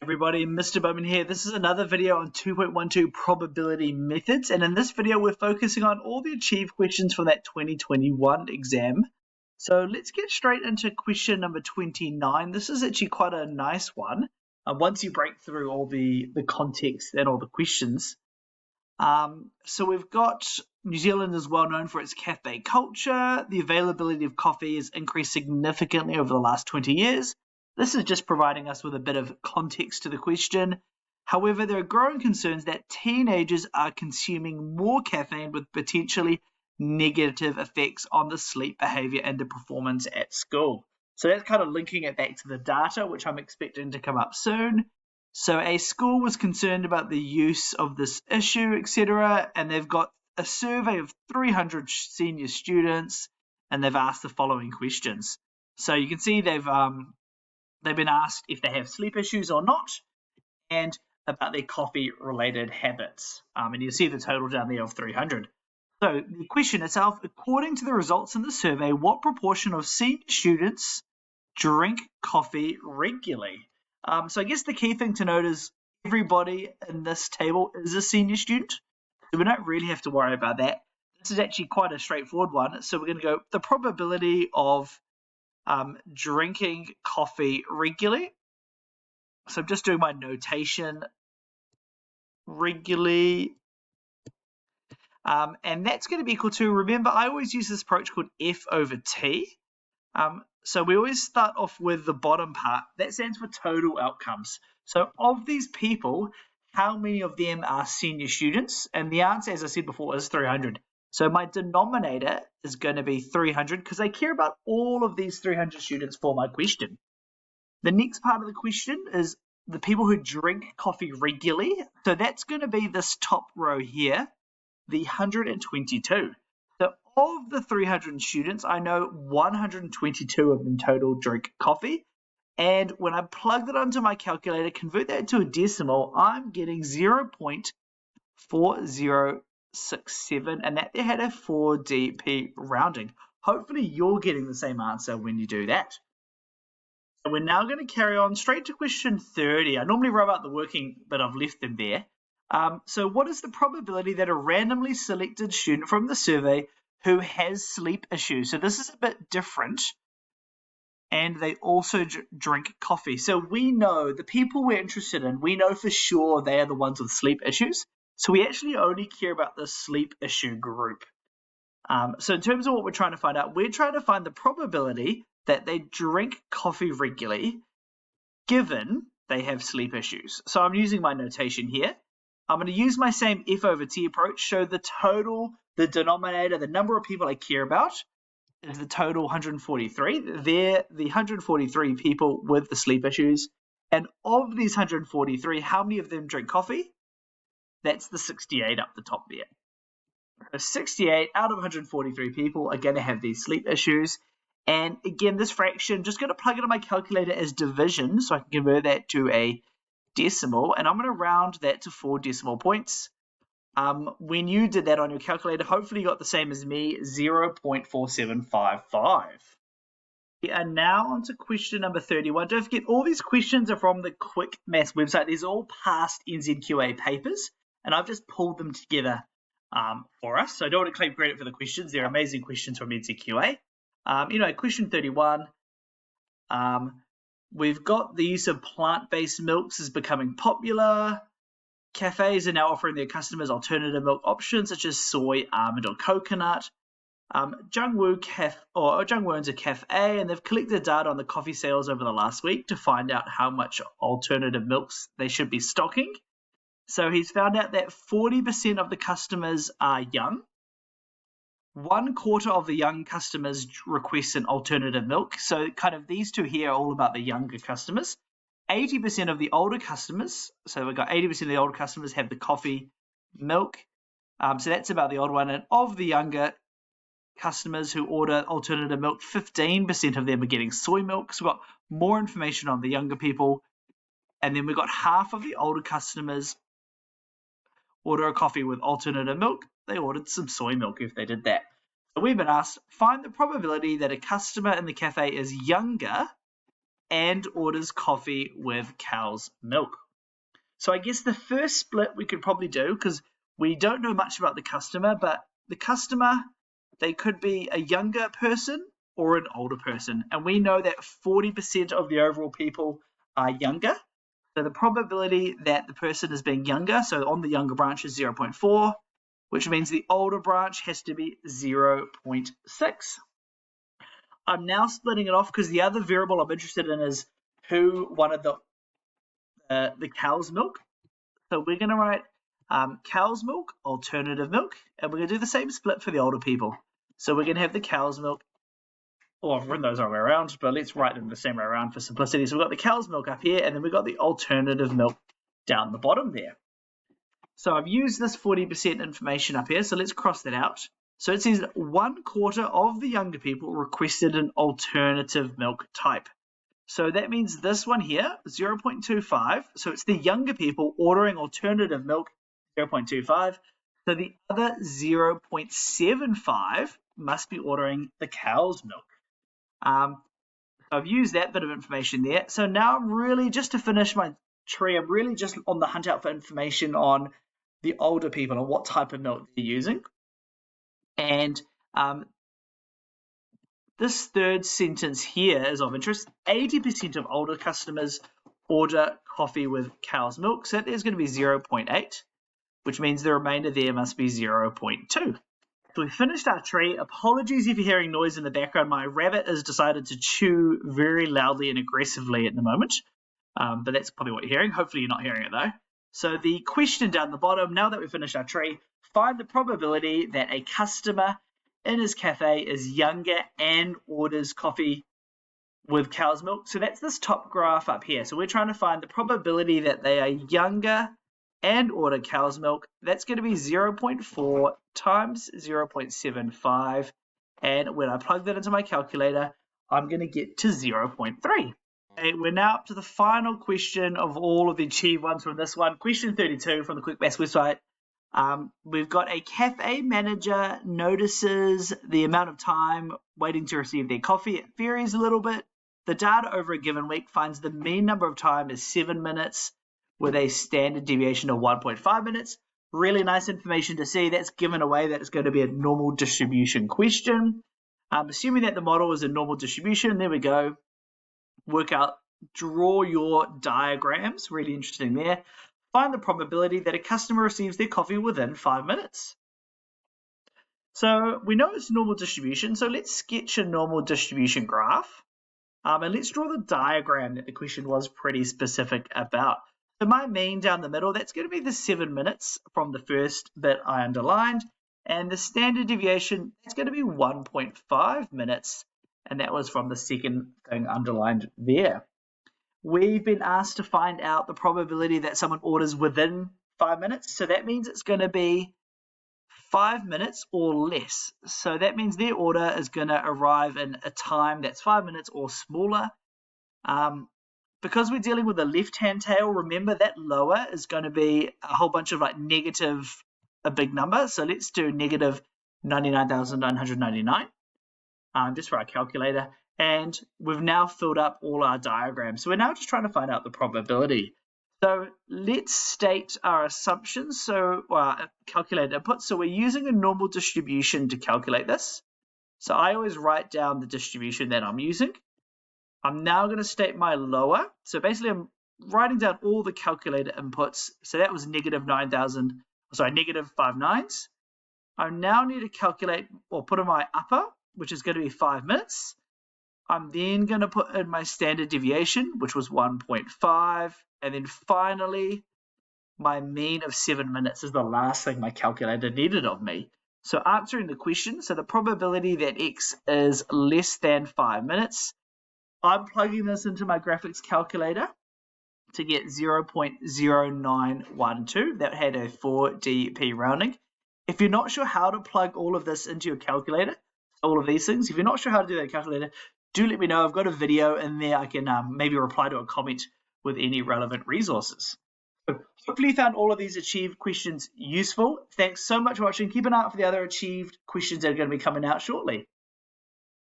Everybody, Mr. Bowman here. This is another video on 2.12 probability methods, and in this video we're focusing on all the achieved questions from that 2021 exam. So let's get straight into question number 29. This is actually quite a nice one once you break through all the context and all the questions. So we've got New Zealand is well known for its cafe culture. The availability of coffee has increased significantly over the last 20 years. This is just providing us with a bit of context to the question. However, there are growing concerns that teenagers are consuming more caffeine with potentially negative effects on the sleep behavior and the performance at school. So that's kind of linking it back to the data, which I'm expecting to come up soon. So a school was concerned about the use of this issue, etc., and they've got a survey of 300 senior students, and they've asked the following questions. So you can see they've been asked if they have sleep issues or not, and about their coffee-related habits. And you see the total down there of 300. So the question itself, according to the results in the survey, what proportion of senior students drink coffee regularly? So I guess the key thing to note is everybody in this table is a senior student, so we don't really have to worry about that. This is actually quite a straightforward one. So we're going to go the probability of drinking coffee regularly. So I'm just doing my notation regularly. And that's going to be equal to, remember, I always use this approach called F over T. So we always start off with the bottom part. That stands for total outcomes. So of these people, how many of them are senior students? And the answer, as I said before, is 300. So my denominator is going to be 300 because I care about all of these 300 students for my question. The next part of the question is the people who drink coffee regularly. So that's going to be this top row here, the 122. So of the 300 students, I know 122 of them total drink coffee. And when I plug that onto my calculator, convert that to a decimal, I'm getting 0.4067, and that there had a 4dp rounding. Hopefully you're getting the same answer when you do that. So we're now going to carry on straight to question 30. I normally rub out the working, but I've left them there. So what is the probability that a randomly selected student from the survey who has sleep issues? So this is a bit different. And they also drink coffee. So we know the people we're interested in, we know for sure they are the ones with sleep issues. So we actually only care about the sleep issue group. So in terms of what we're trying to find out, we're trying to find the probability that they drink coffee regularly given they have sleep issues. So I'm using my notation here. I'm going to use my same F over T approach. So the total, the denominator, the number of people I care about is the total 143. They're the 143 people with the sleep issues. And of these 143, how many of them drink coffee? That's the 68 up the top there. So 68 out of 143 people are going to have these sleep issues. And again, this fraction, just going to plug it in my calculator as division so I can convert that to a decimal. And I'm going to round that to 4 decimal points. When you did that on your calculator, hopefully you got the same as me, 0.4755. We are now on to question number 31. Don't forget, all these questions are from the Quick Maths website. These are all past NZQA papers, and I've just pulled them together for us. So I don't want to claim credit for the questions. They're amazing questions from NZQA. Question 31. We've got the use of plant-based milks is becoming popular. Cafes are now offering their customers alternative milk options such as soy, almond, or coconut. Jungwoo owns a cafe, and they've collected data on the coffee sales over the last week to find out how much alternative milks they should be stocking. So he's found out that 40% of the customers are young. 1/4 of the young customers request an alternative milk. So kind of these two here are all about the younger customers. 80% of the older customers, so we've got 80% of the older customers have the coffee milk. So that's about the older one. And of the younger customers who order alternative milk, 15% of them are getting soy milk. So we've got more information on the younger people. And then we've got half of the older customers order a coffee with alternative milk. They ordered some soy milk if they did that. So we've been asked, find the probability that a customer in the cafe is younger and orders coffee with cow's milk. So I guess the first split we could probably do, because we don't know much about the customer, but the customer, they could be a younger person or an older person. And we know that 40% of the overall people are younger. So the probability that the person is being younger, so on the younger branch is 0.4, which means the older branch has to be 0.6. I'm now splitting it off because the other variable I'm interested in is who wanted the cow's milk. So we're going to write cow's milk, alternative milk, and we're going to do the same split for the older people. So we're going to have the cow's milk, or I've written those all the way around, but let's write them the same way around for simplicity. So we've got the cow's milk up here, and then we've got the alternative milk down the bottom there. So I've used this 40% information up here, so let's cross that out. So it says 1/4 of the younger people requested an alternative milk type. So that means this one here, 0.25. So it's the younger people ordering alternative milk, 0.25. So the other 0.75 must be ordering the cow's milk. I've used that bit of information there. So now I'm really, just to finish my tree, I'm really just on the hunt out for information on the older people and what type of milk they're using. And this third sentence here is of interest. 80% of older customers order coffee with cow's milk. So there's going to be 0.8, which means the remainder there must be 0.2. So we finished our tree. Apologies if you're hearing noise in the background. My rabbit has decided to chew very loudly and aggressively at the moment. But that's probably what you're hearing. Hopefully you're not hearing it though. So the question down the bottom, now that we've finished our tree, find the probability that a customer in his cafe is younger and orders coffee with cow's milk. So that's this top graph up here. So we're trying to find the probability that they are younger and order cow's milk. That's going to be 0.4 times 0.75. And when I plug that into my calculator, I'm going to get to 0.3. Okay, we're now up to the final question of all of the achieved ones from this one. Question 32 from the Quick Maths website. We've got a cafe manager notices the amount of time waiting to receive their coffee. It varies a little bit. The data over a given week finds the mean number of time is 7 minutes with a standard deviation of 1.5 minutes. Really nice information to see. That's given away that it's going to be a normal distribution question. Assuming that the model is a normal distribution, there we go. Work out, draw your diagrams. Really interesting there. Find the probability that a customer receives their coffee within 5 minutes. So we know it's normal distribution, so let's sketch a normal distribution graph. And let's draw the diagram that the question was pretty specific about. So my mean down the middle, that's going to be the 7 minutes from the first bit I underlined. And the standard deviation, that's going to be 1.5 minutes. And that was from the second thing underlined there. We've been asked to find out the probability that someone orders within 5 minutes. So that means it's going to be 5 minutes or less. So that means their order is going to arrive in a time that's 5 minutes or smaller. Because we're dealing with a left-hand tail, remember that lower is going to be a whole bunch of like negative, a big number. So let's do negative 99,999 just for our calculator. And we've now filled up all our diagrams. So we're now just trying to find out the probability. So let's state our assumptions. So calculate input. So we're using a normal distribution to calculate this. So I always write down the distribution that I'm using. I'm now going to state my lower. So basically I'm writing down all the calculator inputs. So that was negative 5 nines. I now need to calculate or put in my upper, which is going to be 5 minutes. I'm then going to put in my standard deviation, which was 1.5. And then finally, my mean of 7 minutes is the last thing my calculator needed of me. So answering the question, so the probability that X is less than 5 minutes, I'm plugging this into my graphics calculator to get 0.0912. That had a 4dp rounding. If you're not sure how to plug all of this into your calculator, all of these things, if you're not sure how to do that calculator, do let me know. I've got a video in there. I can maybe reply to a comment with any relevant resources. So hopefully you found all of these achieved questions useful. Thanks so much for watching. Keep an eye out for the other achieved questions that are going to be coming out shortly.